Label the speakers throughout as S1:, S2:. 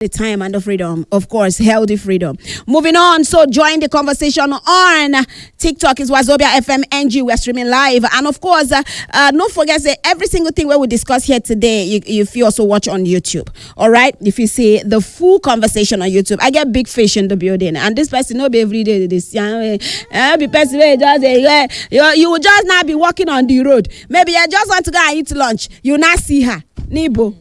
S1: the time and the freedom, of course, healthy freedom. Moving on, so join the conversation on TikTok is Wazobia FM NG. We're streaming live, and of course, don't forget that every single thing we discuss here today, if you also watch on YouTube, all right? If you see the full conversation on YouTube, I get big fish in the building, and this person no be every day. This every person you will just not be walking on the road. Maybe I just want to go and eat lunch. You not see her, Nibo.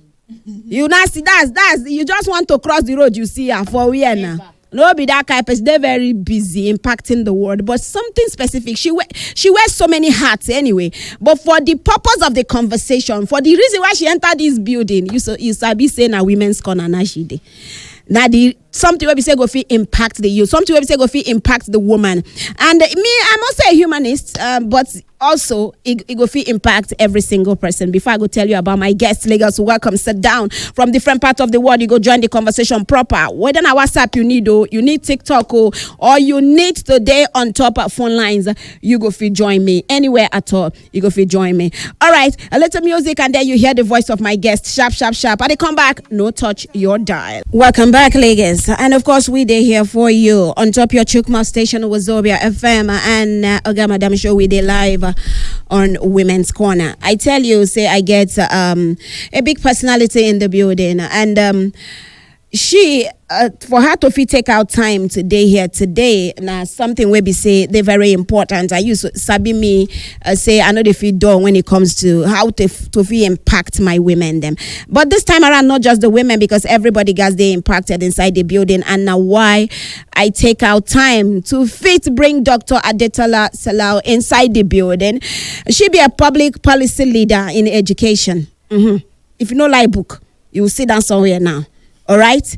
S1: You not see that's you just want to cross the road, you see her for where now. No be that kind of person. They're very busy impacting the world, but something specific. She wears so many hats anyway. But for the purpose of the conversation, for the reason why she entered this building, you sabi say na women's corner na she dey. Now the something where we say go fit impact the youth, something where we say go fit impact the woman. And me, I'm also a humanist, but also it go fit impact every single person. Before I go tell you about my guest, Lagos, welcome, sit down from different parts of the world. You go join the conversation proper. Whether na WhatsApp you need TikTok or you need today on top of phone lines, you go fit join me anywhere at all. You go fit join me. All right, a little music and then you hear the voice of my guest. Sharp, sharp, sharp. And they come back. No touch your dial. Welcome back, Lagos. And of course, we there here for you on top your Chukma station Wazobia FM and Oga Madam Show. We there live on Women's Corner. I tell you, say I get a big personality in the building, and she for her to take out time today now something where be say they're very important. I used to sabi me say I know they feel done when it comes to how to impact my women them, but this time around not just the women, because everybody gets they impacted inside the building. And now why I take out time to bring Dr. Adetola Salao inside the building. She be a public policy leader in education. If you know like book, you will sit down somewhere now. All right.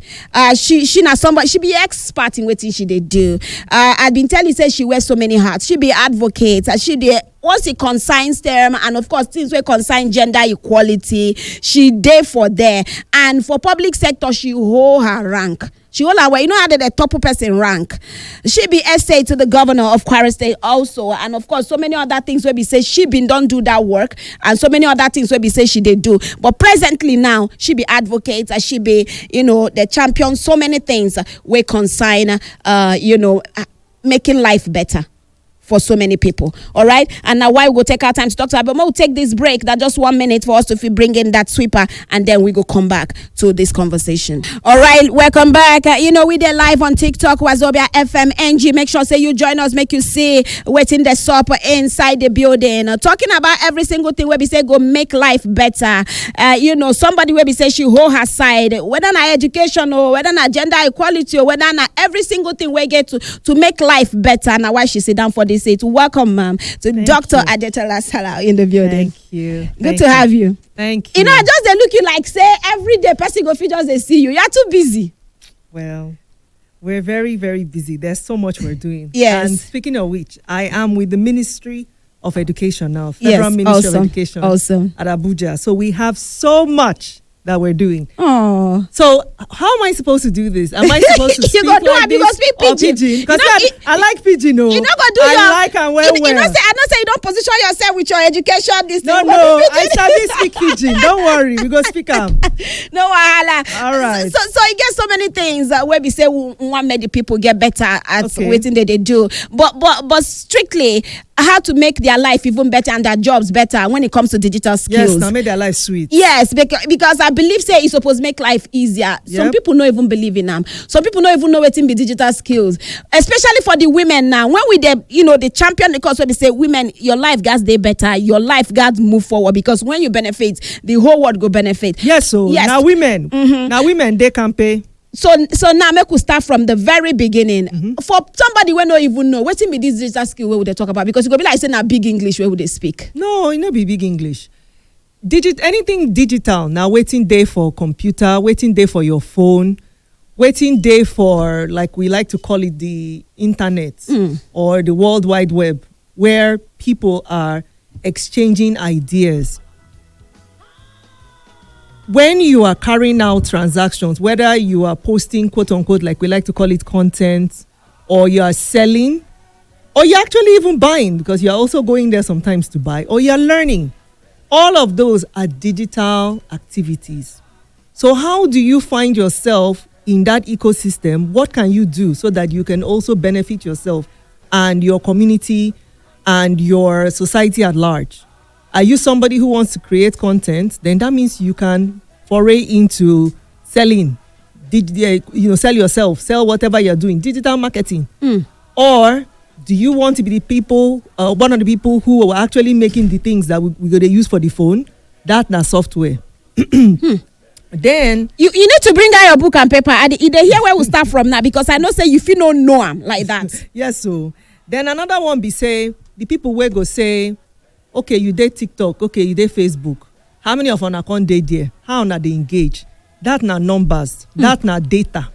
S1: She not somebody. She be expert in what she they do. I've been telling you, say she wears so many hats. She be advocate. She be once it concerns them, and of course things where concern gender equality, she there for there. And for public sector, she hold her rank. She hold her way. You know how the top person rank. She be essay to the governor of Kwara State also, and of course so many other things where we say she been don't do that work, and so many other things where we say she did do. But presently now she be advocate, and she be the champion. So many things where consign making life better for so many people. All right. And now why we go take our time to talk to her, but we'll take this break, that just 1 minute for us to bring in that sweeper, and then we go come back to this conversation. All right, welcome back. We there live on TikTok, Wazobia FM NG. Make sure say you join us, make you see waiting the shop inside the building. Talking about every single thing where we say go make life better. Somebody where we say she hold her side, whether na education or whether na gender equality or whether na every single thing we get to make life better. Now why she sit down for this? To welcome, ma'am, to Dr. Adetola Salao in the building.
S2: Thank you.
S1: Good to have you.
S2: Thank you.
S1: I just they look you like say every day person go fit just they see you. You're too busy.
S2: Well, we're very, very busy. There's so much we're doing.
S1: Yes.
S2: And speaking of which, I am with the Ministry of Education now, Federal Ministry of Education at Abuja. So we have so much that we're doing.
S1: Oh.
S2: So how am I supposed to do this? Am I supposed to speak like this?
S1: You go speak pidgin.
S2: Because I like pidgin.
S1: You not go do
S2: I like and well.
S1: I don't say you don't position yourself with your education.
S2: No, I study speak pidgin. Don't worry, we go speak am.
S1: No wahala.
S2: All right.
S1: So it gets so many things where we say we want make the people get better at waiting that they do. But strictly how to make their life even better and their jobs better when it comes to digital skills.
S2: Yes, now make their life sweet.
S1: Yes, because I believe say it's supposed to make life easier. Some people don't even believe in them. Some people don't even know what in be digital skills, especially for the women now. When we the champion, because when we say women, your life got day better, your life got move forward, because when you benefit, the whole world go benefit.
S2: Yes, so now women, they can pay.
S1: So now make we start from the very beginning. For somebody we don't even know what in be this digital skill where would they talk about, because it could be like saying a big English where would they speak.
S2: No, it not be big English. Anything digital now, waiting day for computer, waiting day for your phone, waiting day for, like we like to call it, the internet or the World Wide Web, where people are exchanging ideas. When you are carrying out transactions, whether you are posting, quote unquote, like we like to call it, content, or you are selling, or you're actually even buying, because you're also going there sometimes to buy, or you're learning, all of those are digital activities. So how do you find yourself in that ecosystem, what can you do so that you can also benefit yourself and your community and your society at large? Are you somebody who wants to create content? Then that means you can foray into selling. Sell yourself, sell whatever you're doing, digital marketing. Or do you want to be the people, one of the people who are actually making the things that we're going to use for the phone? That's software. Then
S1: you need to bring out your book and paper. And here where we start from now, because I know say you feel no know am like that.
S2: Yes, so then another one be say the people where go say, okay, you did TikTok, okay, you did Facebook. How many of on account they there? How na they engage? That na numbers, that na data.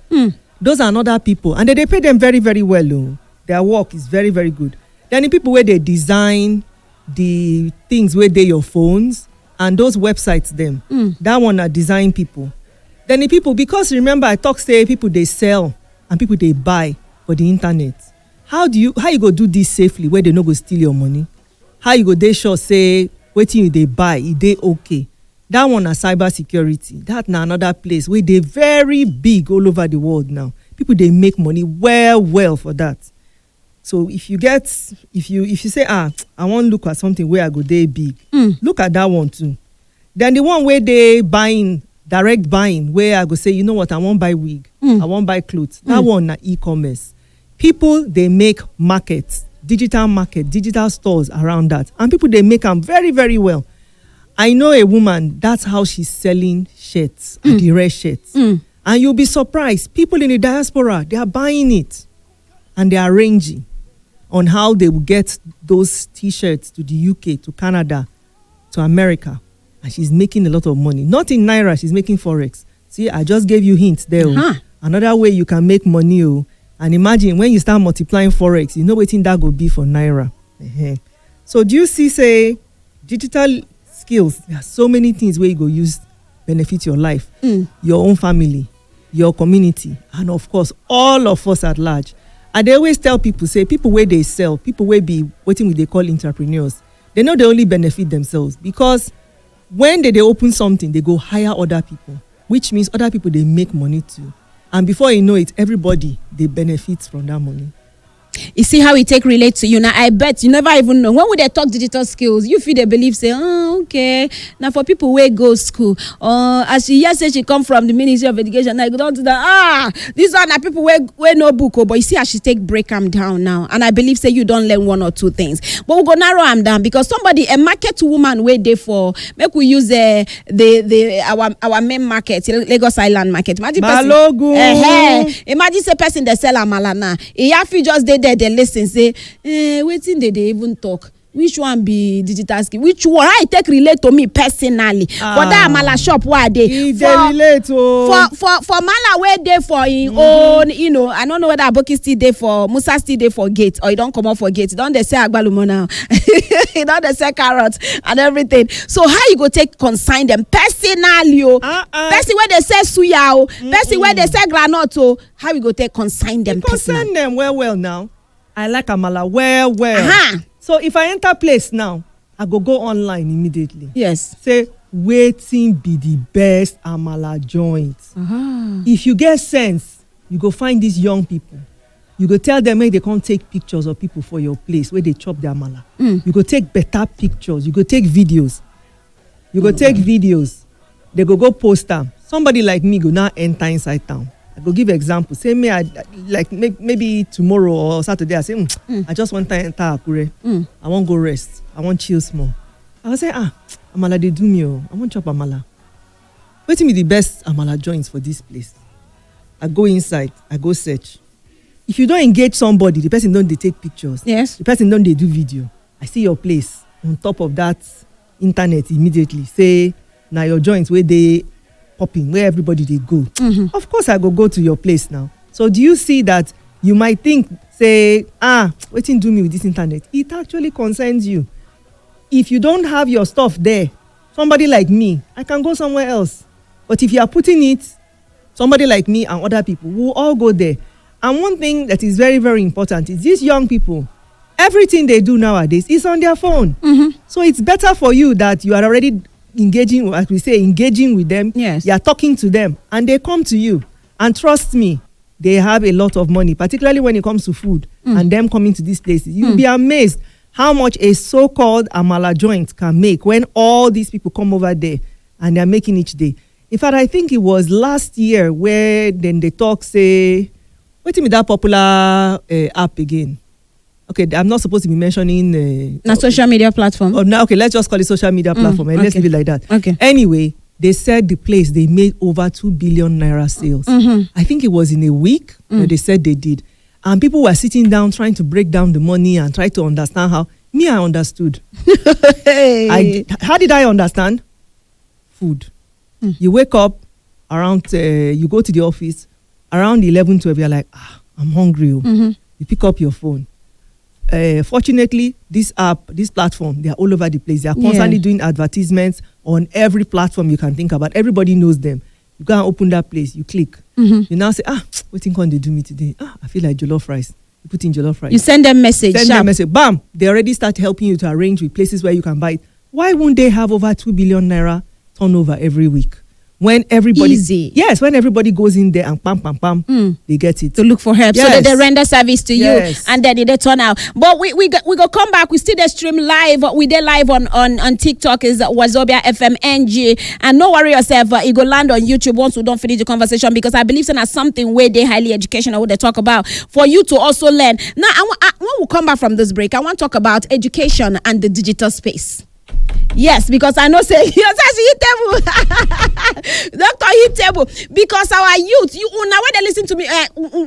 S2: Those are other people, and they pay them very, very well. Oh. Their work is very, very good. Then the people where they design the things where they your phones and those websites them. That one are design people. Then the people, because remember I talk say people they sell and people they buy for the internet. How you go do this safely where they no go steal your money? How you go they sure say waiting you they buy it they okay? That one are cyber security. That na another place where they very big all over the world now. People they make money well for that. So if you say I want to look at something where I go they big, look at that one too. Then the one where they buying direct buying, where I go say, you know what, I won't buy wig, I won't buy clothes. That one na e-commerce. People they make markets, digital stores around that, and people they make them very, very well. I know a woman, that's how she's selling shirts, the red shirts. And you'll be surprised, people in the diaspora, they are buying it and they are arranging on how they will get those t-shirts to the UK, to Canada, to America. And she's making a lot of money. Not in Naira, she's making Forex. See, I just gave you hints there. Another way you can make money. And imagine when you start multiplying Forex, you know what that will be for Naira. So do you see, say, digital skills? There are so many things where you go use benefit your life, your own family, your community, and of course, all of us at large. And they always tell people, say, people where they sell, people where be waiting with they call entrepreneurs, they know they only benefit themselves, because when they open something, they go hire other people, which means other people, they make money too. And before you know it, everybody, they benefit from that money.
S1: You see how it relate to you. Now, I bet you never even know. When would they talk digital skills? You feel they believe, say, oh, okay. Now, for people where go school, as she here say she come from the Ministry of Education, I go down to that, these are the people where no book, but you see how she break them down now. And I believe, say, you don't learn one or two things. But we'll go narrow them down, because somebody, a market woman, where they for, make we use our main market, Lagos Island market. Imagine say person they sell amala now. He have to just they listen, say, waiting they even talk. Which one be digital skill? Which one I take relate to me personally? For that amala shop where they
S2: relate
S1: for mala where they for in own, I don't know whether Aboki still there for Musa still there for gate, or you don't come out for gate. Don't they say agbalumo now? Don't they say carrots and everything? So how you go take consign them personally? Person where they say suya, person where they say granite, how you go take consign them?
S2: Consign them well now. I like amala well. So if I enter place now, I go online immediately.
S1: Yes.
S2: Say, waiting be the best amala joint. If you get sense, you go find these young people. You go tell them, hey, they can't take pictures of people for your place where they chop their amala. You go take better pictures. You go take videos. They go post them. Somebody like me go now enter inside town. I go give example. Say me, I like maybe tomorrow or Saturday. I say, I just want to enter Akure. I want go rest. I want chill small. I will say, amala they do me. I want chop amala. Waiting me the best amala joints for this place. I go inside. I go search. If you don't engage somebody, the person don't they take pictures.
S1: Yes.
S2: The person don't they do video. I see your place on top of that internet immediately. Say now your joints where they popping, where everybody they go. Of course I go to your place now. So do you see that you might think, say, waiting do me with this internet? It actually concerns you. If you don't have your stuff there, somebody like me, I can go somewhere else. But if you are putting it, somebody like me and other people will all go there. And one thing that is very, very important is these young people, everything they do nowadays is on their phone. So it's better for you that you are already engaging with them.
S1: Yes.
S2: You are talking to them and they come to you. And trust me, they have a lot of money, particularly when it comes to food and them coming to these places. You'll be amazed how much a so-called amala joint can make when all these people come over there and they're making each day. In fact, I think it was last year where then they talk, say, wait a minute, that popular app again. Okay, I'm not supposed to be mentioning...
S1: a social media platform.
S2: Oh, no, okay, let's just call it social media platform and let's leave it like that.
S1: Okay.
S2: Anyway, they said the place, they made over 2 billion naira sales. I think it was in a week that they said they did. And people were sitting down trying to break down the money and try to understand how. Me, I understood. How did I understand? Food. You wake up around, you go to the office, around 11, 12, you're like, I'm hungry. You pick up your phone. Fortunately, this app, this platform, they are all over the place. They are constantly doing advertisements on every platform you can think about. Everybody knows them. You go and open that place, you click. You now say, what thing can they do me today? I feel like jollof rice. You put in jollof rice.
S1: You send them message.
S2: Bam! They already start helping you to arrange with places where you can buy it. Why won't they have over 2 billion naira turnover every week? When everybody,
S1: easy.
S2: Yes, when everybody goes in there and pam, they get it
S1: to look for help, so that they render service to you, and then they turn out. But we go come back. We still the stream live. We dey live on TikTok is Wazobia FM NG, and no worry yourself. It go land on YouTube once we don't finish the conversation, because I believe it's something where they highly educational. What they talk about for you to also learn. Now, when we come back from this break, I want to talk about education and the digital space. Yes, because I know say hit table. Doctor hit table, because our youth, now when they listen to me,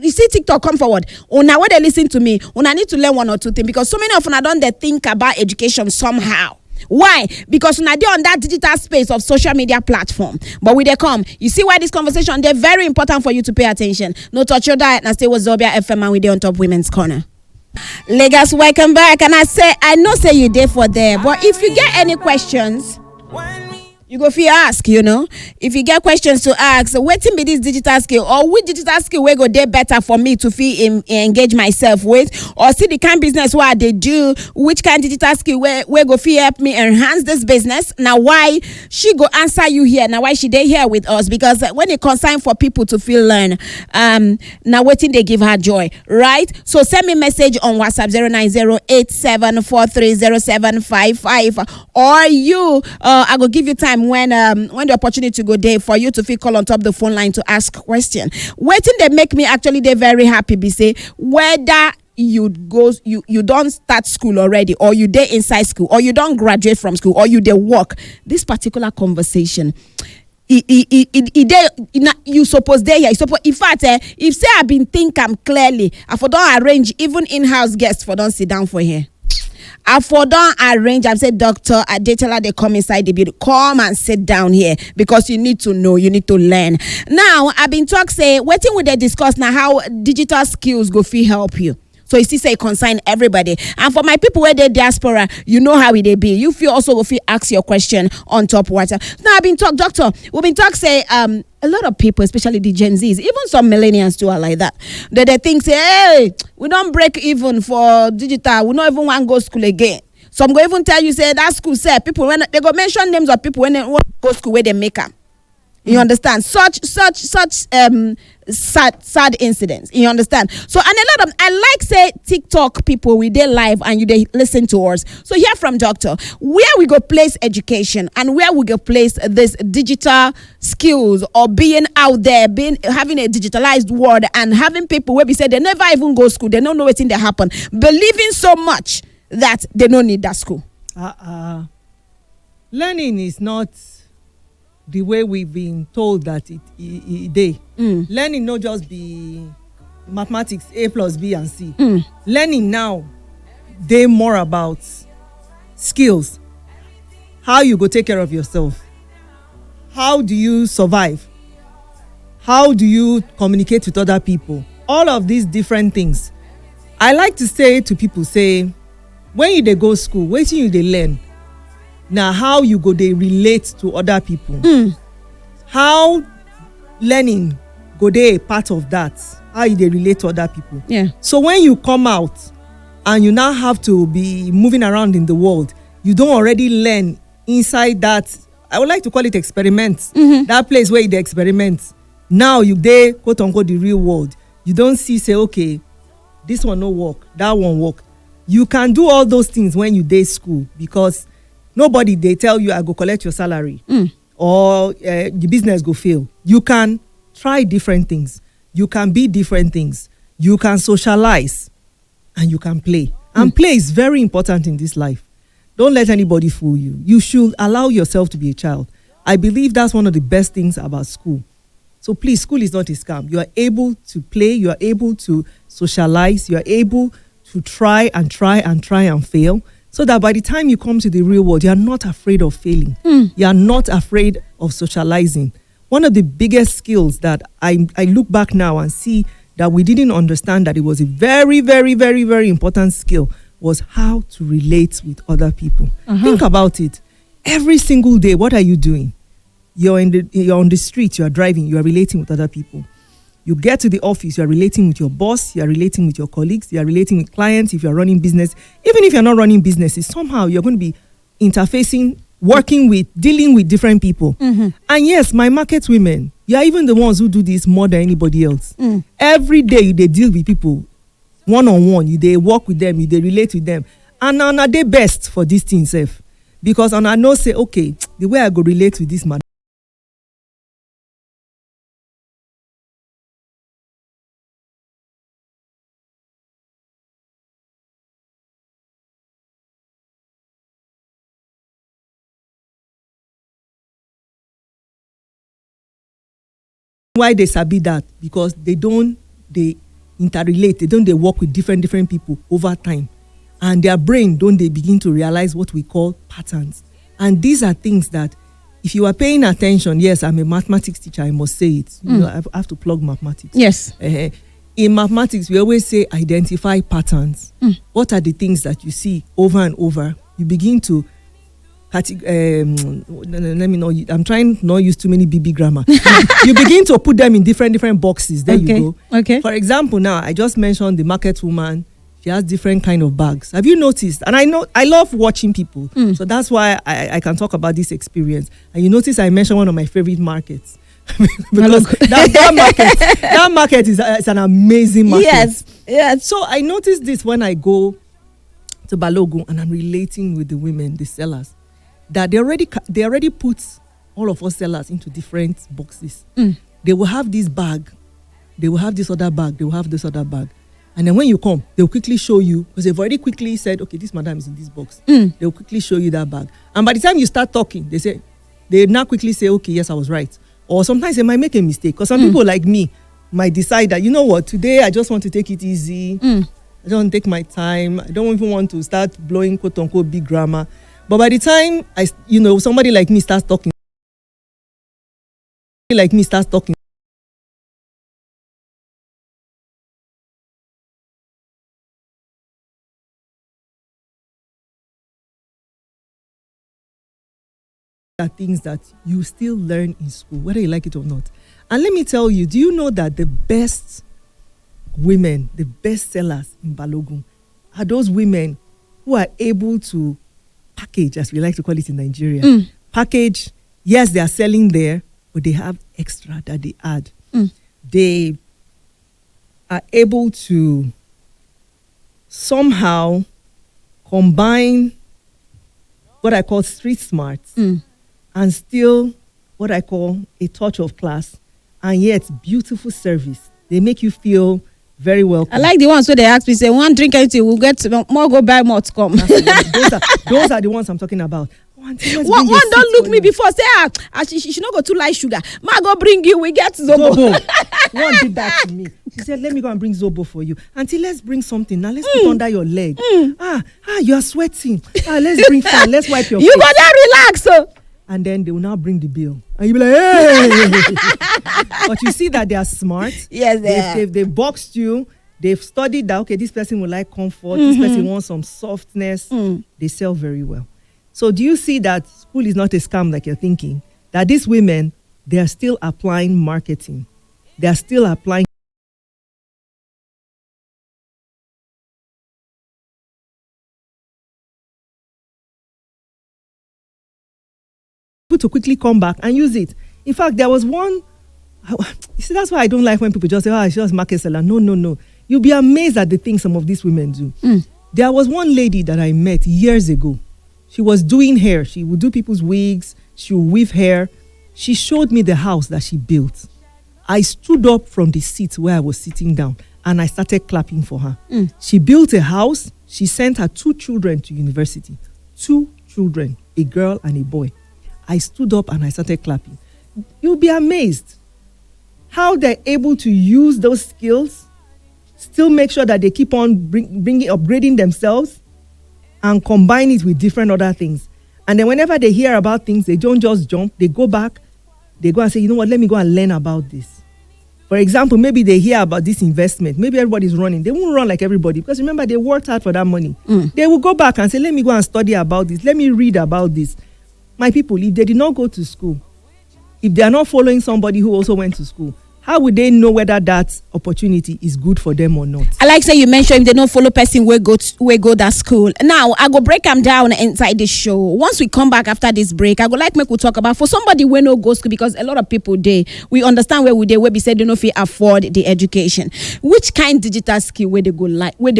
S1: you see TikTok come forward. Now when they listen to me, I need to learn one or two things, because so many of them don't they think about education somehow. Why? Because now they're on that digital space of social media platform. But when they come, you see why this conversation, they're very important for you to pay attention. No touch your diet, and stay with Zobia FM, and we dey on top Women's Corner. Lagos, welcome back. And I know say you there for there, but if you get any questions, you go feel ask, if you get questions to ask, waiting be this digital skill, or which digital skill will go there better for me to feel engage myself with, or see the kind of business what they do, which kind of digital skill where go feel help me enhance this business. Now why she go answer you here, now why she they here with us, because when it concern for people to feel learn, now waiting they give her joy, right? So send me message on WhatsApp 09087430755, or you I go give you time when the opportunity to go there for you to feel call on top the phone line to ask question. Waiting they make me actually they very happy, be say whether you don't start school already, or you there inside school, or you don't graduate from school, or you they work. This particular conversation, you suppose there here. In fact, if say I been think I'm clearly, I for don't arrange even in-house guests for don't sit down for here. I for don't arrange. I said, Doctor, I did tell her they come inside the building. Come and sit down here, because you need to know, you need to learn. Now, I've been talk say, waiting with they discuss now how digital skills go feel help you. So you see say consign everybody. And for my people where they diaspora, you know how it they be. You feel also go feel ask your question on top WhatsApp. Now I've been talk, Doctor, we've been talk say a lot of people, especially the Gen Zs, even some millennials too are like that. They think say, hey, we don't break even for digital, we don't even want to go school again. Some go even tell you say that school say people when they go mention names of people when they want to go school where they make them. You understand? Such sad incidents. You understand? So, and a lot of, I like say TikTok people, we they live and you they listen to us. So hear from Doctor, where we go place education and where we go place this digital skills, or being out there, having a digitalized world, and having people where we say they never even go school, they don't know what's in there happen, believing so much that they don't need that school.
S2: Learning is not the way we've been told that it they. Learning not just be mathematics A plus B and C. Learning now they more about skills. How you go take care of yourself. How do you survive? How do you communicate with other people? All of these different things. I like to say to people, say, when you they go school, waiting you they learn. Now how you go they relate to other people. How learning go they a part of that. How you they relate to other people.
S1: Yeah.
S2: So when you come out and you now have to be moving around in the world, you don't already learn inside that, I would like to call it experiments. That place where they experiment. Now you dey quote unquote the real world. You don't say okay, this one no work, that one work. You can do all those things when you dey school, because nobody dey tell you I go collect your salary or the business go fail. You can try different things. You can be different things. You can socialize and you can play. And play is very important in this life. Don't let anybody fool you. You should allow yourself to be a child. I believe that's one of the best things about school. So please, school is not a scam. You are able to play. You are able to socialize. You are able to try and fail, so that by the time you come to the real world, you are not afraid of failing. You are not afraid of socializing. One of the biggest skills that I look back now and see that we didn't understand that it was a very, very, very, very important skill was how to relate with other people. Think about it. Every single day, what are you doing? You're on the street, you are driving, you are relating with other people. You get to the office, you are relating with your boss, you are relating with your colleagues, you are relating with clients. If you are running business, even if you're not running businesses, somehow you're going to be interfacing, working with, dealing with different people. And yes, my market women, you are even the ones who do this more than anybody else. Every day they deal with people one-on-one, they work with them, they relate with them. And are they best for this thing self? Because I know say, okay, the way I go relate with this man, why they sabi that? Because they interrelate, they work with different people over time, and their brain they begin to realize what we call patterns. And these are things that if you are paying attention, yes, I'm a mathematics teacher, I must say it. You know, I have to plug mathematics.
S1: Yes.
S2: In mathematics, we always say identify patterns. What are the things that you see over and over? You begin to let me know. I'm trying not use too many BB grammar. You begin to put them in different boxes. There you go.
S1: Okay.
S2: For example, now I just mentioned the market woman. She has different kind of bags. Have you noticed? And I love watching people, so that's why I can talk about this experience. And you notice I mentioned one of my favorite markets because that market is an amazing market.
S1: Yes.
S2: So I noticed this when I go to Balogun and I'm relating with the women, the sellers, that they already put all of us sellers into different boxes. They will have this bag, they will have this other bag, they will have this other bag. And then when you come, they'll quickly show you, because they've already quickly said, okay, this madam is in this box. They'll quickly show you that bag. And by the time you start talking, they now quickly say, okay, yes, I was right. Or sometimes they might make a mistake, because some people like me might decide that, you know what, today I just want to take it easy. I don't take my time. I don't even want to start blowing quote unquote big grammar. But by the time somebody like me starts talking, are things that you still learn in school, whether you like it or not. And let me tell you, do you know that the best women, the best sellers in Balogun are those women who are able to package, as we like to call it in Nigeria. Package, yes, they are selling there, but they have extra that they add. They are able to somehow combine what I call street smarts and still what I call a touch of class, and yet beautiful service. They make you feel very welcome.
S1: I like the ones where they ask me, say, one drink anything, we'll get more, go buy more to come.
S2: Those are the ones I'm talking about. One
S1: don't look me before, say, she should not go too light sugar. Ma, go bring you, we get Zobo.
S2: One did that to me. She said, let me go and bring Zobo for you. Auntie, let's bring something. Now, let's put under your leg. You are sweating. Let's bring fan. Let's wipe your face.
S1: You go there, relax.
S2: And then they will now bring the bill. And you'll be like, hey! But you see that they are smart.
S1: Yes,
S2: they've boxed you. They've studied that, okay, this person will like comfort. This person wants some softness. They sell very well. So do you see that school is not a scam like you're thinking? That these women, they are still applying marketing. They are still applying to quickly come back and use it. In fact, there was one You see, that's why I don't like when people just say, it's just market seller. No. You'll be amazed at the things some of these women do. There was one lady that I met years ago. She was doing hair. She would do people's wigs. She would weave hair. She showed me the house that she built. I stood up from the seat where I was sitting down and I started clapping for her. She built a house. She sent her 2 children to university. 2 children, a girl and a boy. I stood up and I started clapping. You'll be amazed how they're able to use those skills, still make sure that they keep on upgrading themselves and combine it with different other things. And then whenever they hear about things, they don't just jump. They go back. They go and say, you know what, let me go and learn about this. For example, maybe they hear about this investment. Maybe everybody's running. They won't run like everybody because remember, they worked hard for that money. They will go back and say, let me go and study about this. Let me read about this. My people, if they did not go to school, if they are not following somebody who also went to school, how would they know whether that opportunity is good for them or not?
S1: I like say you mentioned if they don't follow person where go that school. Now I go break them down inside this show. Once we come back after this break, I go like make we talk about for somebody where no go school, because a lot of people we understand where we say they don't feel afford the education. Which kind digital skill where they go learn, where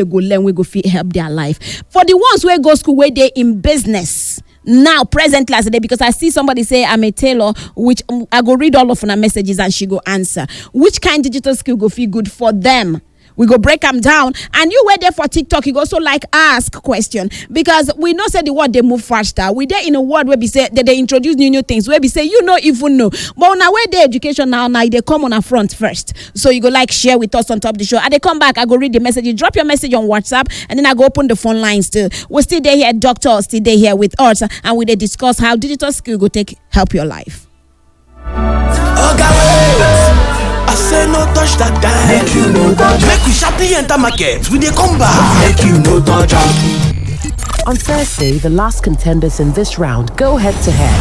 S1: go feel help their life? For the ones where go school where they in business. Now, presently as today, because I see somebody say I'm a tailor, which I go read all of her messages and she go answer. Which kind digital skill go feel good for them? We go break them down. And you were there for TikTok, you go also like ask question. Because we know say the word they move faster. We there in a world where we say that they introduce new things. Where we say you know even know. But on our way the education now they come on our front first. So you go like share with us on top of the show. And they come back, I go read the message. You drop your message on WhatsApp and then I go open the phone lines too. We're still there here, doctor still there here with us. And we discuss how digital skill go help your life.
S3: I say no touch that time. Make you no touch. Make we sharply enter market. We dey come back. Make you no touch.
S4: On Thursday, the last contenders in this round go head to head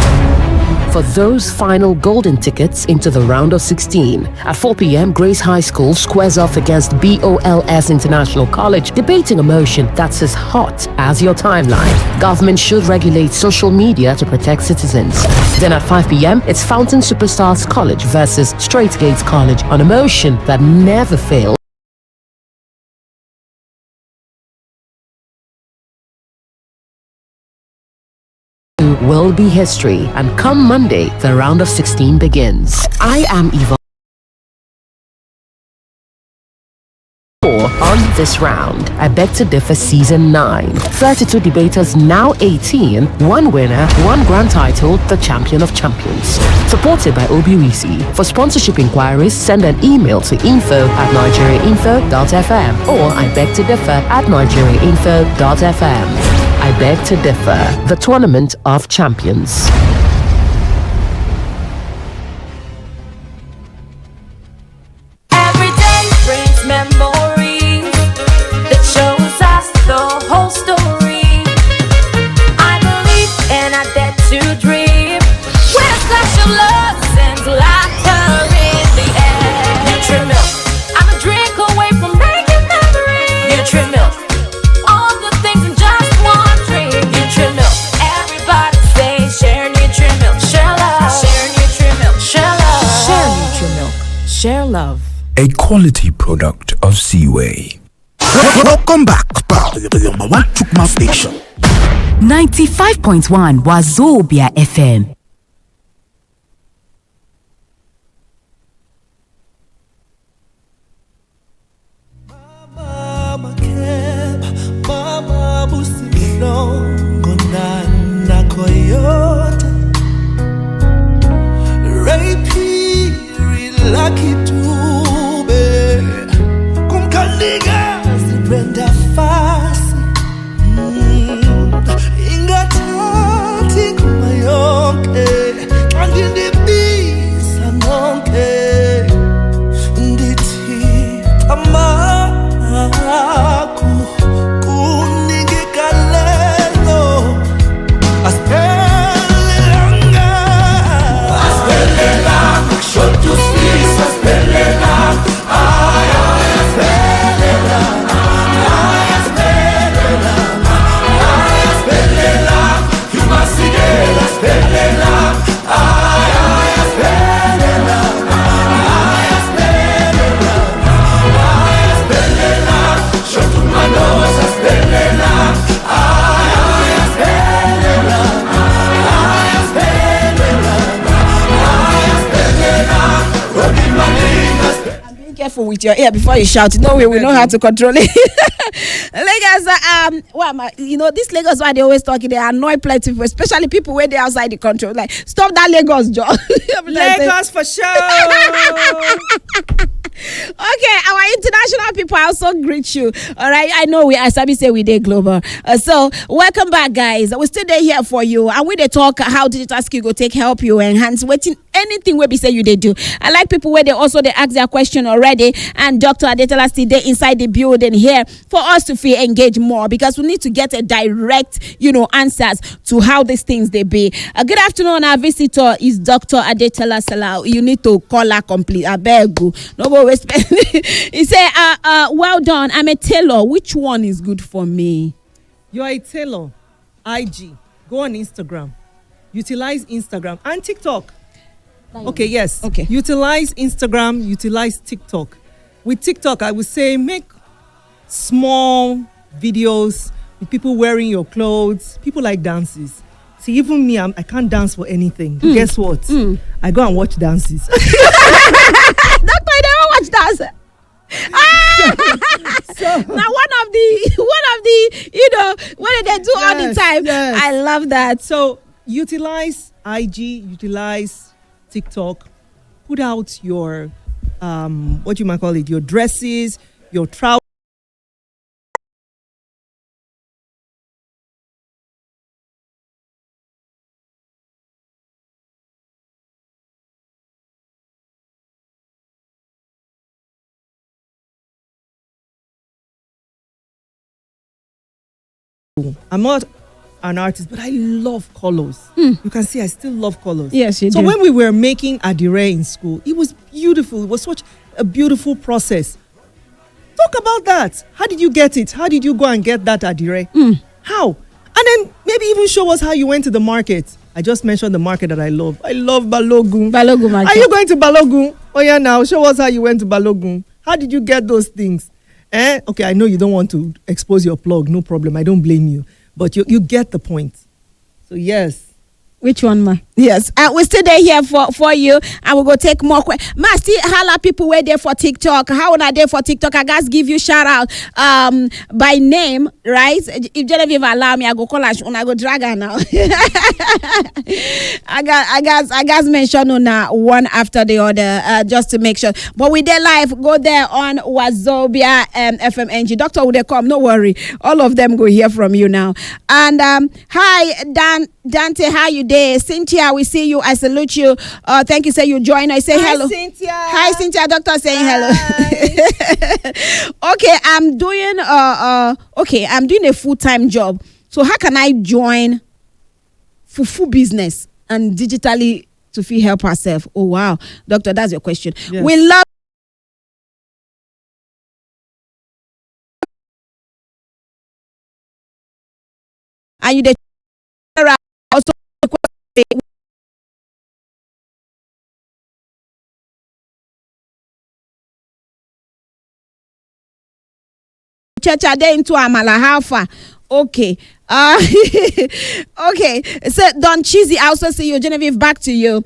S4: for those final golden tickets into the round of 16. At 4 p.m., Grace High School squares off against BOLS International College, debating a motion that's as hot as your timeline. Government should regulate social media to protect citizens. Then at 5 p.m., it's Fountain Superstars College versus Straight Gates College on a motion that never fails. Will be history, and come Monday, the round of 16 begins. I am Eva. On this round, I Beg to Differ Season 9. 32 debaters, now 18. One winner, one grand title, the Champion of Champions. Supported by Obiwisi. For sponsorship inquiries, send an email to info@nigeriainfo.fm or I Beg to Differ @nigeriainfo.fm. I Beg to Differ, the Tournament of Champions.
S5: Every day brings memories that shows us the whole story. I believe and I dare to dream. Where special love sends laughter in the air. Nutri-Milk, I'm a drink away from making memories. Nutri-Milk, all the things in just one drink. Nutri-Milk, everybody say share Nutri-Milk, share love. Share Nutri-Milk, share love. Share Nutri-Milk, share love.
S6: A quality product of Seaway.
S3: Welcome back. The number one Chukma station.
S7: 95.1 Wazobia FM.
S3: Mama Keb, Mama Busilongo Nana Coyote. Rapi, Lucky Tube. Kumkaliga, Brenda Fasi. Ingatati kumayonke.
S1: careful with your ear before you shout. No way, we know how to control it. Lagos, what am I? This Lagos, why they always talking, they annoy plenty people, especially people where they outside the control. Like, stop that Lagos, John.
S2: Lagos for sure.
S1: Okay, our international people, I also greet you. All right, I know as Sabi say we dey global. So welcome back, guys. We still there here for you, and we dey talk how digital skill go take help you enhance anything where we say you they do. I like people where they ask their question already, and Dr. Adetola still there inside the building here for us to feel engaged more, because we need to get a direct, answers to how these things they be. Good afternoon, our visitor is Dr. Adetola Salau. You need to call her complete. I beg you. No go waste. He said, well done. I'm a tailor. Which one is good for me?
S2: You're a tailor. IG. Go on Instagram. Utilize Instagram and TikTok. Okay, yes.
S1: Okay.
S2: Utilize Instagram, utilize TikTok. With TikTok, I would say make small videos with people wearing your clothes. People like dances. See, even me, I can't dance for anything. But guess what? I go and watch dances.
S1: Doctor, I never watch dance. Now one of the what they do all the time.
S2: Yes.
S1: I love that.
S2: So utilize IG, utilize TikTok, put out your what you might call it, your dresses, your trousers. I'm not an artist, but I love colors. You can see I still love colors.
S1: Yes, you
S2: so
S1: do.
S2: when we were making adire in school, it was beautiful. It was such a beautiful process. Talk about that. How did you get it? How did you go and get that adire? How? And then maybe even show us how you went to the market. I just mentioned the market that I love. I love Balogun.
S1: Balogun market.
S2: Are you going to Balogun? Oh yeah, now show us how you went to Balogun. How did you get those things? Okay, I know you don't want to expose your plug. No problem. I don't blame you. But you get the point. So yes.
S1: Which one, ma? Yes. We still there here for you, and we'll go take more questions. Ma, still holla people were there for TikTok. How are they for TikTok? I guys give you shout out by name, right? If Genevieve allow me, I go call her and I go drag her now. I guys mention on one after the other, just to make sure. But we there live, go there on Wazobia FMNG. Doctor, will they come? No worry. All of them go hear from you now. And hi, Dante, how you there? Cynthia, we see you. I salute you. Thank you. Say you join. I say hello.
S2: Cynthia.
S1: Hi, Cynthia. Doctor saying hello. Okay, I'm doing a full-time job. So how can I join fufu business and digitally to feel help herself? Oh wow, doctor, that's your question.
S2: Yes.
S1: We love. And you also church are they into Amala? How far? Okay. Okay. So Don Cheesy, I also see you. Genevieve, back to you.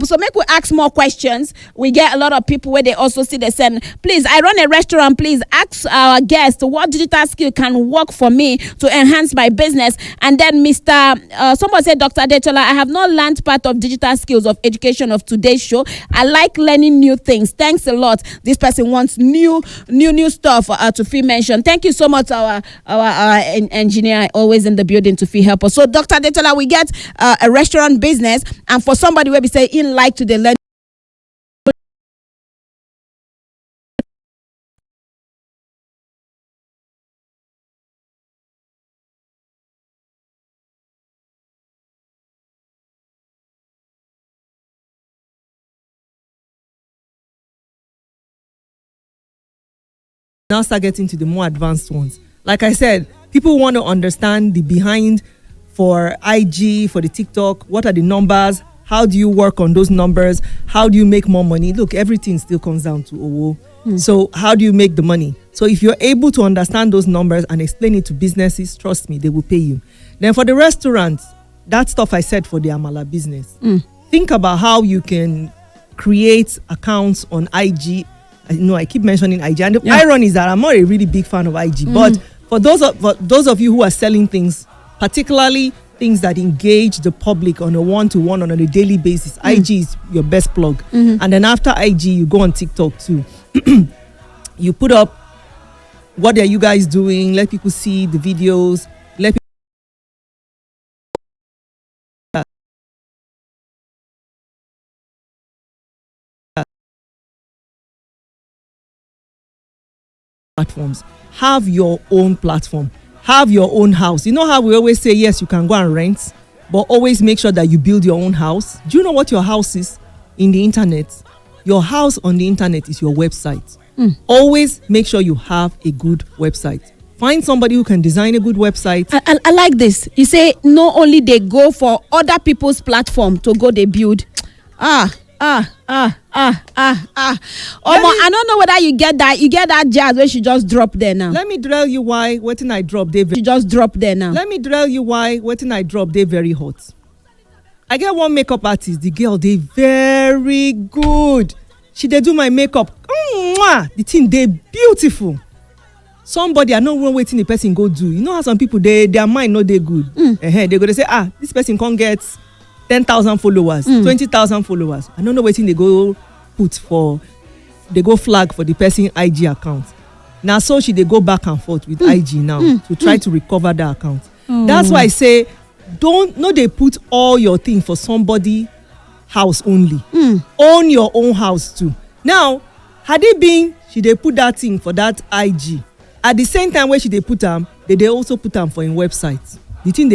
S1: So make we ask more questions. We get a lot of people where they also see they send. Please, I run a restaurant. Please ask our guests what digital skill can work for me to enhance my business. And then someone said, Dr. Adetola, I have not learned part of digital skills of education of today's show. I like learning new things. Thanks a lot. This person wants new stuff to feel mentioned. Thank you so much, our engineer, always in the building to feel help us. So Dr. Adetola, we get a restaurant business, and for somebody where we say in like to the learn.
S2: Now start getting to the more advanced ones. Like I said, people want to understand the behind for IG, for the TikTok. What are the numbers? How do you work on those numbers? How do you make more money? Look, everything still comes down to Owo. So how do you make the money? So if you're able to understand those numbers and explain it to businesses, trust me, they will pay you. Then for the restaurants, that stuff I said for the Amala business. Think about how you can create accounts on IG I keep mentioning IG, and the irony is that I'm not a really big fan of IG. But for those of you who are selling things, particularly things that engage the public on a one-to-one on a daily basis, IG is your best plug. And then after IG, you go on TikTok too. You put up what are you guys doing? Let people see the videos. Let people platforms. Have your own platform. Have your own house. You know how we always say, yes, you can go and rent, but always make sure that you build your own house. Do you know what your house is in the internet? Your house on the internet is your website. Always make sure you have a good website. Find somebody who can design a good website.
S1: I like this. You say not only they go for other people's platform to go they build. I don't know whether you get that jazz where she just dropped there now.
S2: Let me tell you why wetin I drop dey.
S1: She just dropped there now.
S2: Let me tell you why wetin I drop dey very hot. I get one makeup artist. The girl dey very good. She dey do my makeup. The thing dey beautiful. Somebody, I know wetin the person go do. You know how some people their mind no dey good. They go to say, this person can't get 10,000 followers, 20,000 followers. I don't know wetin they go put for. They go flag for the person IG account. Now so she dey go back and forth with IG now to try to recover that account. That's why I say they put all your thing for somebody house only. Own your own house too. Now had it been she dey put that thing for that IG at the same time where she dey put am, they also put am for im website. The thing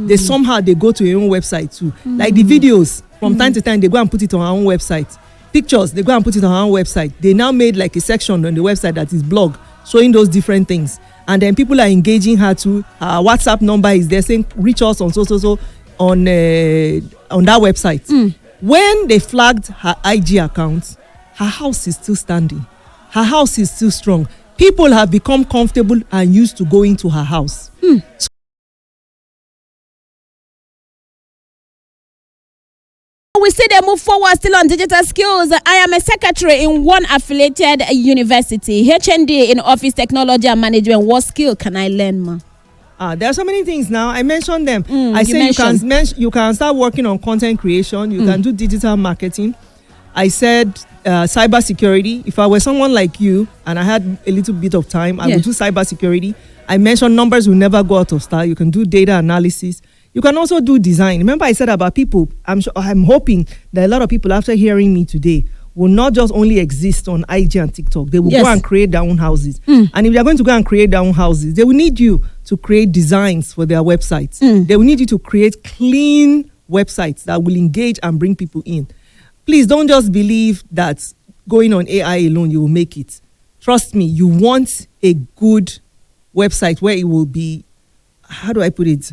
S2: they somehow they go to your own website too. Like the videos from time to time they go and put it on our own website. Pictures they go and put it on our own website. They now made like a section on the website that is blog showing those different things, and then people are engaging her too. Her WhatsApp number is there saying reach us on so on that website. When they flagged her IG account, her house is still standing. Her house is still strong. People have become comfortable and used to going to her house.
S1: We see they move forward still on digital skills. I am a secretary in one affiliated university, HND in office technology and management. What skill can I learn, ma?
S2: There are so many things now. I mentioned them. I say you can start working on content creation. You can do digital marketing. I said cyber security. If I were someone like you and I had a little bit of time, I would do cyber security. I mentioned numbers will never go out of style. You can do data analysis. You can also do design. Remember I said about people, I'm hoping that a lot of people after hearing me today will not just only exist on IG and TikTok. They will go and create their own houses. And if they're going to go and create their own houses, they will need you to create designs for their websites. They will need you to create clean websites that will engage and bring people in. Please don't just believe that going on AI alone, you will make it. Trust me, you want a good website where it will be, how do I put it?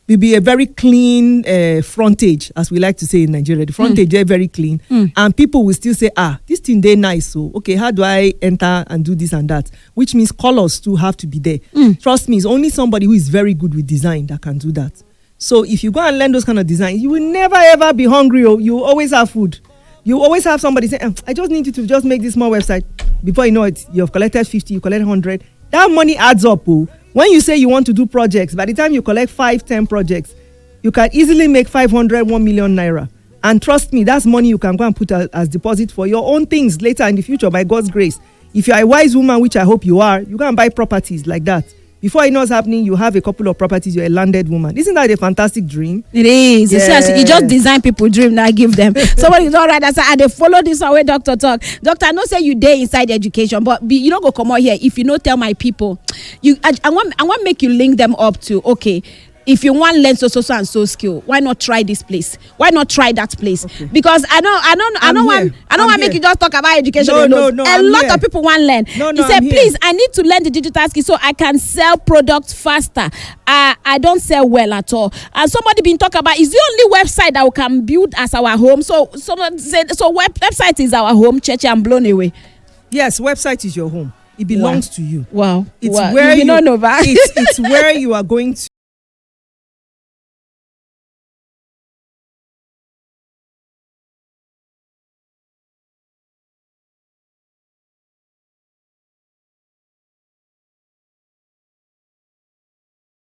S2: Will be a very clean frontage, as we like to say in Nigeria. The frontage is very clean. And people will still say, this thing they nice. So, okay, how do I enter and do this and that? Which means colors too have to be there. Trust me, it's only somebody who is very good with design that can do that. So if you go and learn those kind of design, you will never ever be hungry. You will always have food. You always have somebody say, I just need you to just make this small website. Before you know it, you have collected 50, you collect 100. That money adds up. When you say you want to do projects, by the time you collect 5-10 projects, you can easily make 500, 1 million naira. And trust me, that's money you can go and put as deposit for your own things later in the future by God's grace. If you're a wise woman, which I hope you are, you can buy properties like that. Before you know what's happening, you have a couple of properties, you're a landed woman. Isn't that a fantastic dream?
S1: It is. Yeah. You just design people dream, now give them. Somebody is all right. I say, they follow this way, doctor talk. Doctor, I know say you day inside education, but you don't go come out here if you don't tell my people. I want make you link them up to, okay, if you want to learn so and so skill, why not try this place? Why not try that place? Okay. Because I don't want to make you just talk about education alone.
S2: No,
S1: a lot of people want to learn. He said, please, I need to learn the digital skill so I can sell products faster. I don't sell well at all. And somebody been talking about is the only website that we can build as our home. So someone said, website is our home. Church, I'm blown away.
S2: Yes, website is your home. It belongs to you.
S1: Wow.
S2: It's where it's where you are going to.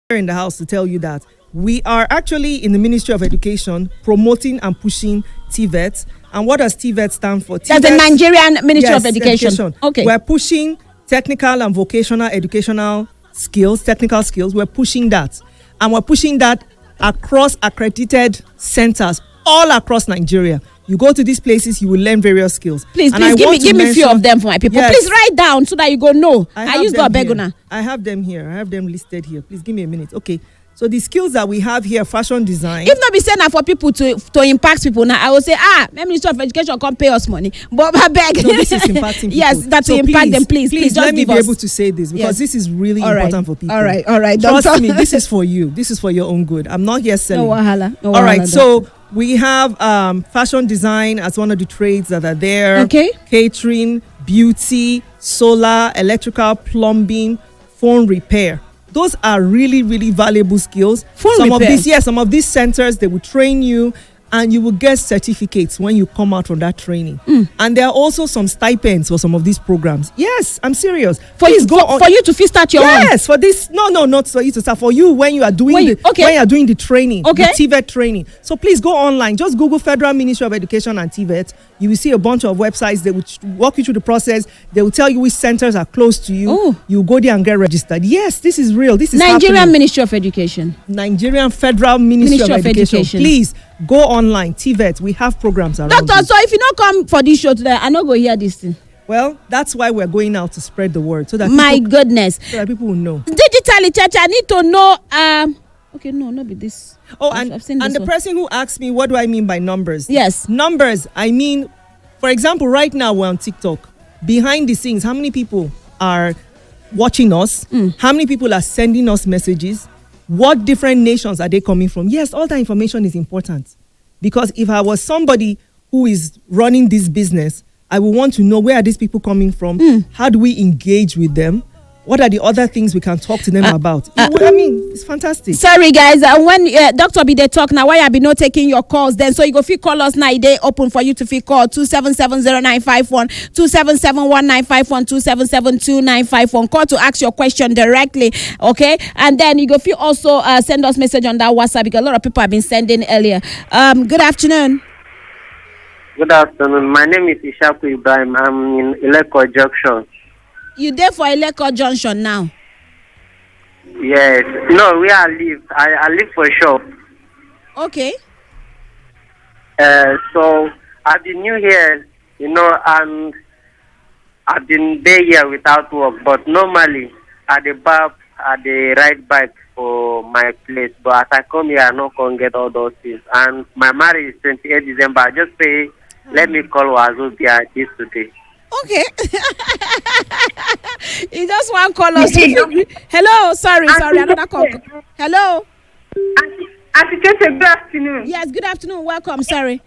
S2: here in the house to tell you that we are actually in the Ministry of Education promoting and pushing TVET. And what does TVET stand for?
S1: That's the Nigerian Ministry of Education. Okay.
S2: We're pushing technical and vocational educational skills, technical skills. We're pushing that. And we're pushing that across accredited centers all across Nigeria. You go to these places, you will learn various skills.
S1: Please give me a few of them for my people. Yes. Please write down so that you go know. I use the Beguna.
S2: I have them here. I have them listed here. Please give me a minute. Okay. So the skills that we have here, fashion design.
S1: If not be saying that for people to impact people now, I will say, Minister of Education can't pay us money. But I beg.
S2: No, this is impacting people.
S1: Yes, that's so to impact them, please. Please
S2: let me be able to say this because this is really important for people.
S1: All right.
S2: Trust me, this is for you. This is for your own good. I'm not here selling.
S1: No wahala.
S2: All right, so we have fashion design as one of the trades that are there.
S1: Okay.
S2: Catering, beauty, solar, electrical, plumbing, phone repair. Those are really, really valuable skills. Some of these centers, they will train you and you will get certificates when you come out from that training. And there are also some stipends for some of these programs. Yes, I'm serious.
S1: For you to start your own.
S2: Yes, for this. No, not for you to start. For you when you are doing when you are doing the training, the TVET training. So please go online. Just Google Federal Ministry of Education and TVET. You will see a bunch of websites. They will walk you through the process. They will tell you which centers are close to you.
S1: Oh.
S2: You go there and get registered. Yes, this is real. This is
S1: Nigerian
S2: happening.
S1: Ministry of Education.
S2: Nigerian Federal Ministry of Education. Please go online. TVET. We have programs around.
S1: Doctor, so if you don't come for this show today, I not go hear this thing.
S2: Well, that's why we're going out to spread the word so that so that people will know.
S1: Digitally, Church, I need to know. Okay, no, not be this.
S2: Oh, I've seen this the one. Person who asked me, what do I mean by numbers?
S1: Yes.
S2: Numbers, I mean, for example, right now we're on TikTok. Behind the scenes, how many people are watching us? How many people are sending us messages? What different nations are they coming from? Yes, all that information is important. Because if I was somebody who is running this business, I would want to know where are these people coming from? How do we engage with them? What are the other things we can talk to them about? I mean, it's fantastic.
S1: Sorry, guys. When Dr. B they talk now, why I be not taking your calls then? So you go fit call us now. They open for you to fit call 2770951, 2771951, 2772951. Call to ask your question directly, okay? And then you go fit also send us message on that WhatsApp because a lot of people have been sending earlier. Good afternoon.
S8: Good afternoon. My name is Ishaku Ibrahim. I'm in Ileko Junction.
S1: You there for Ileko Junction now?
S8: Yes. No, where I live. I live for a shop.
S1: Okay.
S8: So I've been new here, and I've been there here without work. But normally, at the ride bike for my place. But as I come here, I not can get all those things. And my marriage is 28 December. I just say, let me call Wazobia this today.
S1: Okay. You just want to call us. Hello, sorry, another call. Hello.
S9: Auntie Kete, good afternoon.
S1: Yes, good afternoon. Welcome. Sorry.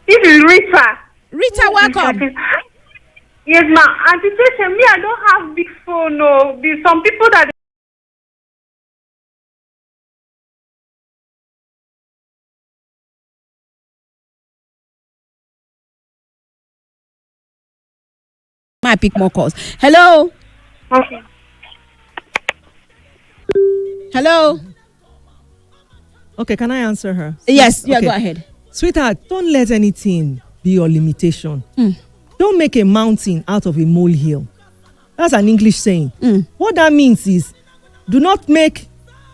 S9: This is Rita.
S1: Rita, welcome.
S9: Yes, ma'am. Auntie Kete, me, I don't have big phone. No, there's some people that.
S1: I pick more calls. Hello.
S9: Okay.
S1: Hello.
S2: Okay, can I answer her?
S1: Yes, yeah, go ahead.
S2: Sweetheart, don't let anything be your limitation. Don't make a mountain out of a molehill. That's an English saying. What that means is, do not make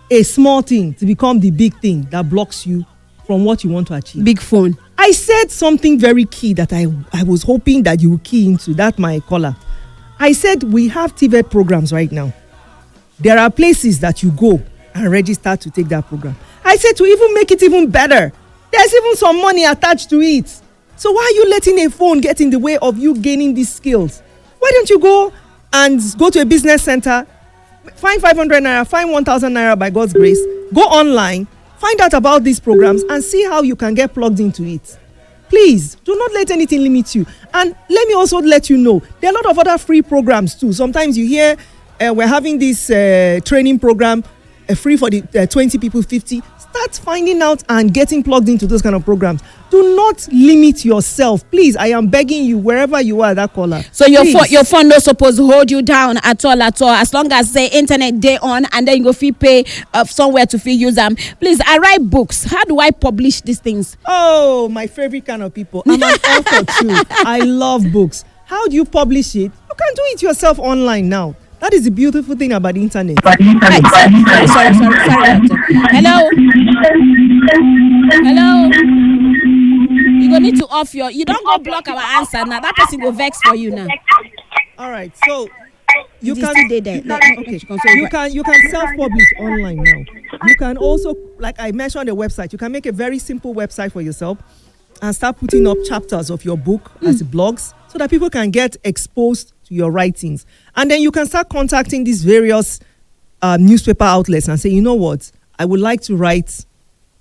S2: a small thing to become the big thing that blocks you from what you want to achieve.
S1: Big phone.
S2: I said something very key that I was hoping that you would key into. That my caller. I said we have TVET programs right now. There are places that you go and register to take that program. I said to even make it even better, there's even some money attached to it. So why are you letting a phone get in the way of you gaining these skills? Why don't you go to a business center, find 500 naira, find 1,000 naira by God's grace, go online, find out about these programs and see how you can get plugged into it. Please, do not let anything limit you. And let me also let you know, there are a lot of other free programs too. Sometimes you hear we're having this training program, free for the 20 people, 50. Start finding out and getting plugged into those kind of programs. Do not limit yourself, please. I am begging you, wherever you are, that caller.
S1: So your
S2: please.
S1: your phone no supposed to hold you down at all. As long as the internet day on, and then you go fee pay somewhere to fee use them. Please, I write books. How do I publish these things?
S2: Oh, my favorite kind of people. I'm an author too. I love books. How do you publish it? You can do it yourself online now. That is the beautiful thing about the internet.
S1: Sorry. Hello. You gonna need to off your. You don't go block our answer now. That person go vex for you now.
S2: All right, so you can self-publish online now. You can also, like I mentioned, a website. You can make a very simple website for yourself and start putting up chapters of your book as blogs, so that people can get exposed to your writings. And then you can start contacting these various newspaper outlets and say, you know what, I would like to write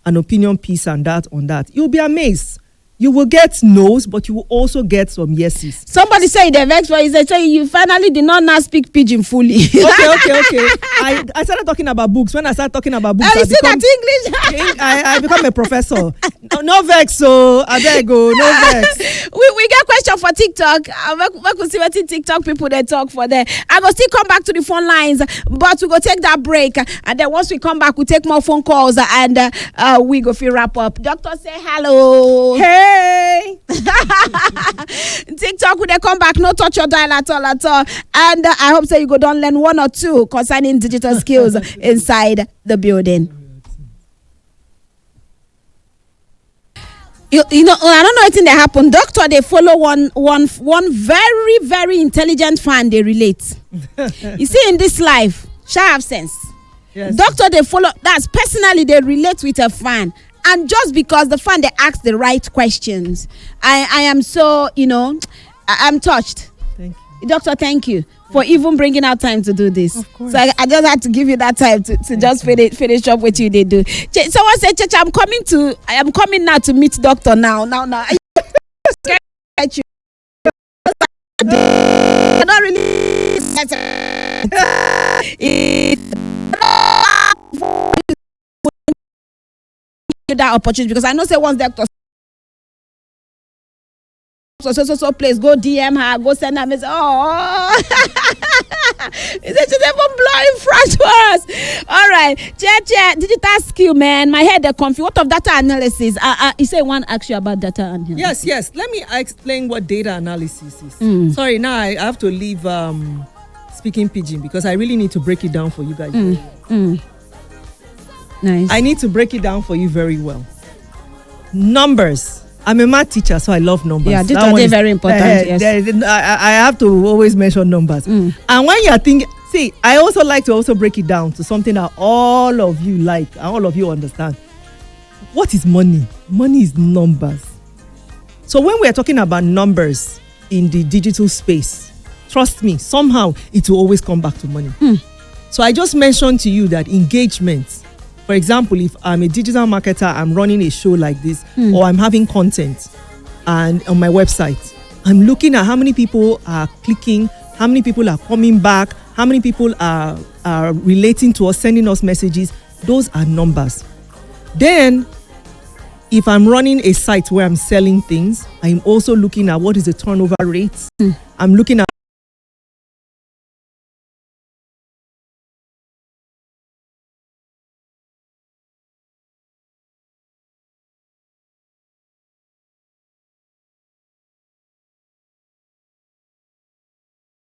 S2: an opinion piece on that. You'll be amazed. You will get no's, but you will also get some yeses.
S1: Somebody say the vex for you. Say you finally did not now speak pidgin fully.
S2: Okay. I started talking about books. When I started talking about books,
S1: you see that English?
S2: I become a professor. No vex, so I beg go. No vex.
S1: We get question for TikTok. We could see what TikTok people they talk for there. I go still come back to the phone lines, but we go take that break, and then once we come back, we take more phone calls, and we go feel wrap up. Doctor, say hello.
S2: Hey.
S1: TikTok, when they come back, no touch your dial at all. And I hope so you go down learn one or two concerning digital skills inside the building. You know, I don't know anything that happened. Doctor, they follow one very, very intelligent fan. They relate. You see, in this life, shall have sense. Yes. Doctor, they follow. That's personally they relate with a fan. And just because the fan, they ask the right questions. I am so, I'm touched.
S2: Thank you.
S1: Doctor, thank you for even bringing out time to do this.
S2: Of course.
S1: So I just had to give you that time to just finish up what you they do. Someone said, Church, I am coming now to meet doctor now. I don't really that opportunity, because I know say once doctor so place go DM her, go send her message. Oh, is it just even blowing front to us? All right, digital skill, man. My head they confused. What of data analysis? You say one ask you about data analysis.
S2: Yes. Let me explain what data analysis is. Sorry, now I have to leave speaking pidgin because I really need to break it down for you guys.
S1: Nice.
S2: I need to break it down for you very well. Numbers. I'm a math teacher, so I love numbers.
S1: Yeah, they're very important. Yes.
S2: I have to always mention numbers. And when you're thinking, see, I also like to also break it down to something that all of you like and all of you understand. What is money? Money is numbers. So when we're talking about numbers in the digital space, trust me, somehow it will always come back to money. So I just mentioned to you that engagement. For example, if I'm a digital marketer, I'm running a show like this, or I'm having content and on my website, I'm looking at how many people are clicking, how many people are coming back, how many people are relating to us, sending us messages. Those are numbers. Then, if I'm running a site where I'm selling things, I'm also looking at what is the turnover rate. I'm looking at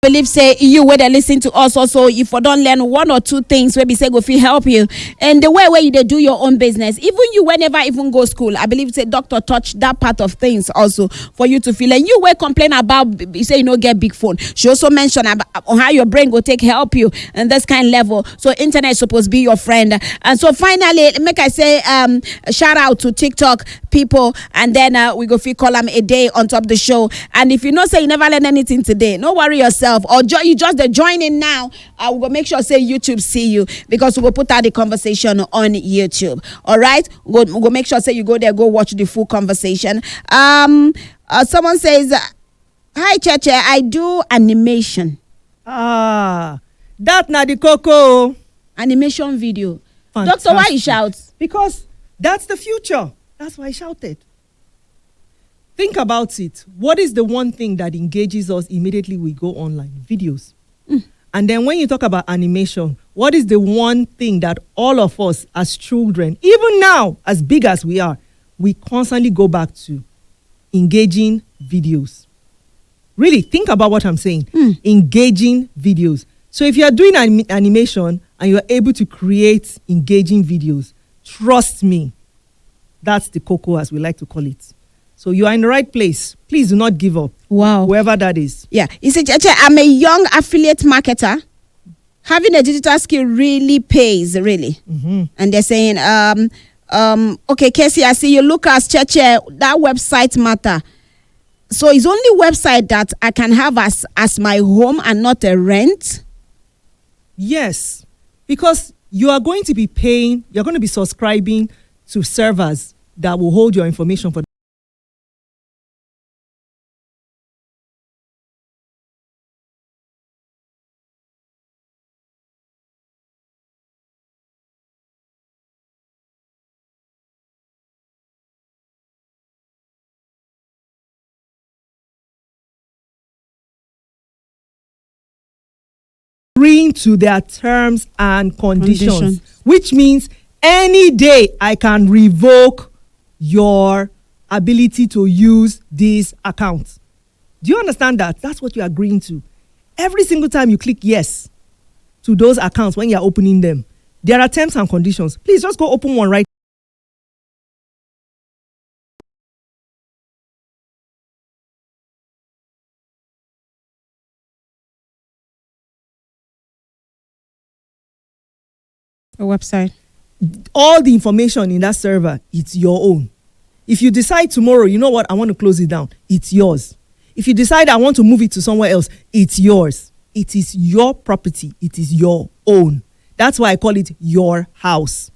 S1: believe say you where they listen to us also, if you don't learn one or two things where we say go feel help you and the way where you they do your own business, even you whenever even go school, I believe say doctor touch that part of things also for you to feel. And you were complain about you say you know get big phone, she also mentioned about how your brain will take help you and this kind of level. So internet is supposed to be your friend. And so finally make I say shout out to TikTok people, and then we go feel call them a day on top of the show. And if you know say you never learn anything today, no worry yourself, or you just join in now. We will make sure say YouTube see you, because we will put out the conversation on YouTube. All right, we'll make sure say you go there, go watch the full conversation. Someone says, hi Cheche, I do animation.
S2: that na the coco
S1: Animation video.
S2: Fantastic.
S1: Doctor, why you shout?
S2: Because that's the future. That's why I shouted. Think about it. What is the one thing that engages us immediately we go online? Videos. And then when you talk about animation, what is the one thing that all of us as children, even now, as big as we are, we constantly go back to? Engaging videos. Really, think about what I'm saying. Engaging videos. So if you are doing animation and you are able to create engaging videos, trust me, that's the cocoa, as we like to call it. So you are in the right place. Please do not give up.
S1: Wow.
S2: Whoever that is.
S1: Yeah. You see, Cheche, I'm a young affiliate marketer. Having a digital skill really pays, really. And they're saying, okay, Casey, I see you look as Cheche, that website matter. So it's only website that I can have as my home and not a rent?
S2: Yes. Because you are going to be paying, you're going to be subscribing to servers that will hold your information for agreeing to their terms and conditions, which means any day I can revoke your ability to use this account. Do you understand that? That's what you're agreeing to. Every single time you click yes to those accounts when you're opening them, there are terms and conditions. Please just go open one right.
S1: A website.
S2: All the information in that server, it's your own. If you decide tomorrow, you know what, I want to close it down, it's yours. If you decide I want to move it to somewhere else, it's yours. It is your property. It is your own. That's why I call it your house,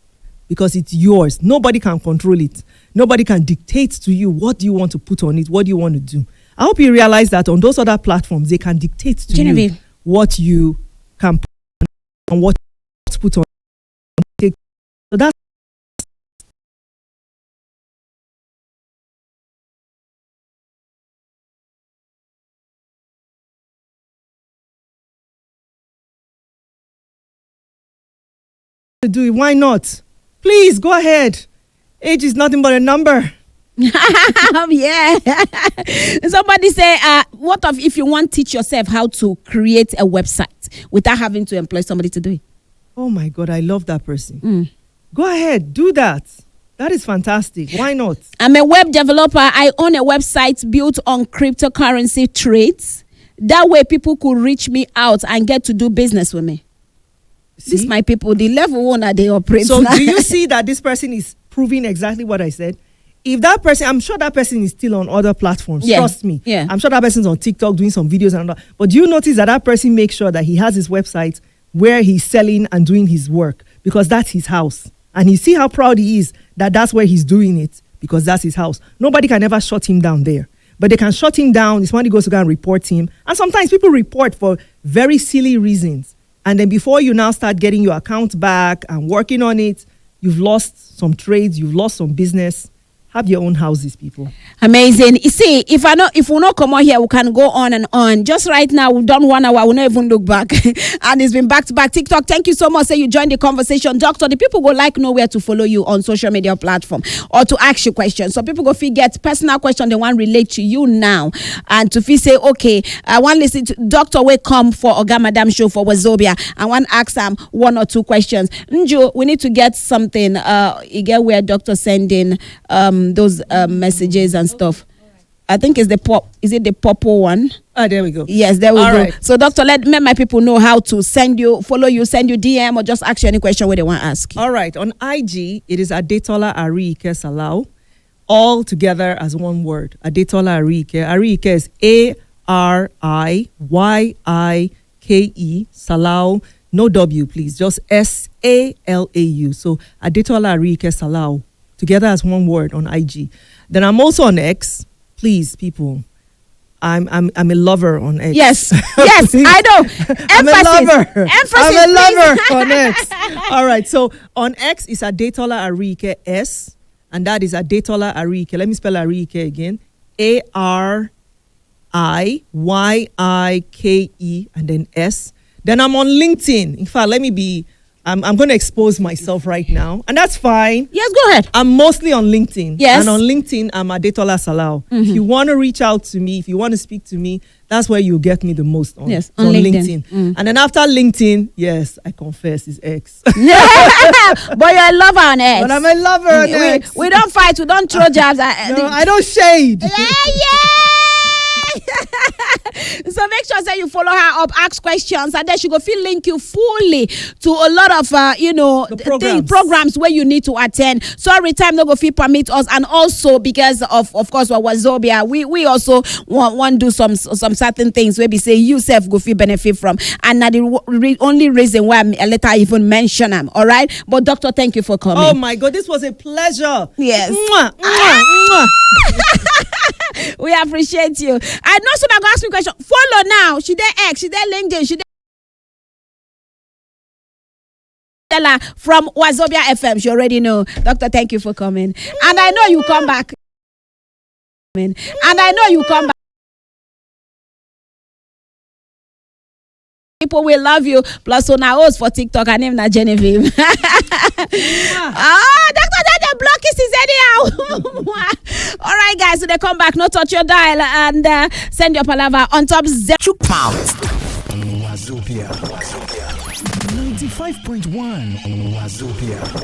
S2: because it's yours. Nobody can control it. Nobody can dictate to you what do you want to put on it, what do you want to do. I hope you realize that on those other platforms, they can dictate to you what you can put on and what to put on. So that's to do it. Why not? Please go ahead. Age is nothing but a number.
S1: Yeah. Somebody say, what if you want to teach yourself how to create a website without having to employ somebody to do it?
S2: Oh my God, I love that person. Go ahead, do that. That is fantastic. Why not?
S1: I'm a web developer. I own a website built on cryptocurrency trades. That way people could reach me out and get to do business with me. See? This my people, the level one that they operate.
S2: So do you see that this person is proving exactly what I said? If that person, I'm sure that person is still on other platforms. Yeah. Trust me.
S1: Yeah.
S2: I'm sure that person's on TikTok doing some videos and all that. But do you notice that person makes sure that he has his website where he's selling and doing his work, because that's his house. And you see how proud he is that that's where he's doing it, because that's his house. Nobody can ever shut him down there. But they can shut him down if somebody goes to go and report him. And sometimes people report for very silly reasons. And then before you now start getting your account back and working on it, you've lost some trades, you've lost some business. Have your own houses, people.
S1: Amazing. You see, if we not come out here, we can go on and on. Just right now, we've done 1 hour. We'll not even look back. And it's been back to back. TikTok, thank you so much. Say you joined the conversation. Doctor, the people go like know where to follow you on social media platform or to ask you questions. So people go get personal question they want relate to you now. And to say, okay, I want to listen to Dr. Way come for Oga Madam show for Wazobia. I want to ask them 1 or 2 questions. Njo, we need to get something. You get where Doctor sending those messages and stuff. I think it's is it the purple one?
S2: There we go.
S1: Yes, there we go.
S2: Right.
S1: So doctor, let my people know how to follow you, send you DM, or just ask you any question where they want to ask you.
S2: All right. On IG, it is Adetola Arike Salau, all together as one word. Adetola Arike. Arike is ARIYIKE, Salau. No W, please. Just SALAU. So Adetola Arike Salau, together as one word on IG. Then I'm also on X. Please, people, I'm a lover on X.
S1: Yes, yes, I know.
S2: I'm a lover.
S1: Emphasis,
S2: I'm a lover on X. All right, so on X is Adetola Arike S, and that is Adetola Arike. Let me spell Arike again. ARIYIKE and then S. Then I'm on LinkedIn. In fact, I'm going to expose myself right now, and that's fine.
S1: Yes, go ahead.
S2: I'm mostly on LinkedIn.
S1: Yes.
S2: And on LinkedIn, I'm Adetola Salau. If you want to reach out to me, if you want to speak to me, that's where you'll get me the most on.
S1: Yes,
S2: It's
S1: on LinkedIn.
S2: And then after LinkedIn, yes, I confess, it's X.
S1: But you're a lover on X.
S2: But I'm a lover on X.
S1: We don't fight. We don't throw jabs.
S2: No, I don't shade.
S1: Yeah. So make sure that you follow her up, ask questions, and then she go feel link you fully to a lot of programs where you need to attend. Sorry, time no go feel permit us, and also because of course what Wazobia, we also want do some certain things where we say you self go feel benefit from, and that the only reason why I let her even mention them. All right, but Doctor, thank you for coming.
S2: Oh my God, this was a pleasure.
S1: Yes.
S2: Mwah, mwah, mwah.
S1: We appreciate you. I know someone go ask me a question. Follow now. She there X, she there LinkedIn, she there from Wazobia FM. She already know. Doctor, thank you for coming. And I know you come back. And I know you come back. People will love you. Plus, on our host for TikTok, her name is Genevieve. Doctor, the block is anyhow. All right, guys, so they come back. No touch your dial and send your palaver on top.
S6: Chook mouth. Wazobia 95.1 Wazobia.